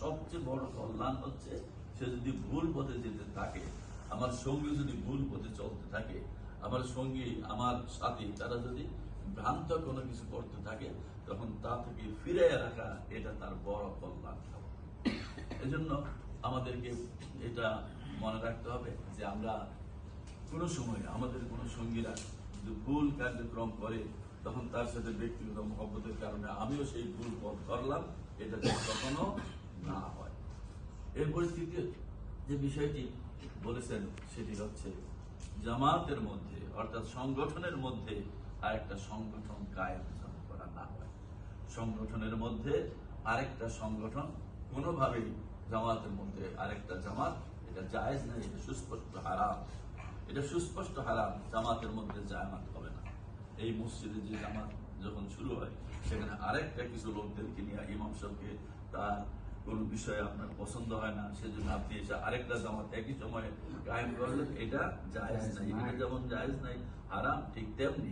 সবচেয়ে বড় কল্যাণ হচ্ছে সে যদি ভুল পথে যেতে থাকে, আমার সঙ্গী যদি ভুল পথে চলতে থাকে, আমার সঙ্গী আমার সাথী তারা যদি ভ্রান্ত কোনো কিছু করতে থাকে, তখন তা থেকে ফিরে রাখা এটা তার বড় কল্যাণ। এজন্য আমাদেরকে এটা মনে রাখতে হবে যে আমরা কোনো সময় আমাদের কোনো সঙ্গীরা যদি ভুল কার্যক্রম করে, তখন তার সাথে ব্যক্তিগত মহব্বতের কারণে আমিও সেই ভুল পথ করলাম, এটা যেন কখনো না হয়। এরপরে তৃতীয় যে বিষয়টি বলেছেন সেটি হচ্ছে জামাতের মধ্যে অর্থাৎ সংগঠনের মধ্যে আরেকটা সংগঠন কায়েম করা না হয়। সংগঠনের মধ্যে আরেকটা সংগঠন কোনোভাবেই জামাতের মধ্যে আরেকটা জামাত এটা জায়েজ নাই, এটা সুস্পষ্ট হারাম। এটা সুস্পষ্ট হারাম, জামাতের মধ্যে জামাত হবে না। এই মসজিদে যে জামাত যখন শুরু হয়, সেখানে আরেকটা কিছু লোকদেরকে নিয়ে ইমাম সাহেবকে তার কোন বিষয়ে আপনার পছন্দ হয় না, সেজন্য আপনি এসে আরেকটা জামাত একই সময়ে কায়েম করলেন, এটা জায়েজ নাই। এটা যেমন জায়েজ নাই হারাম, ঠিক তেমনি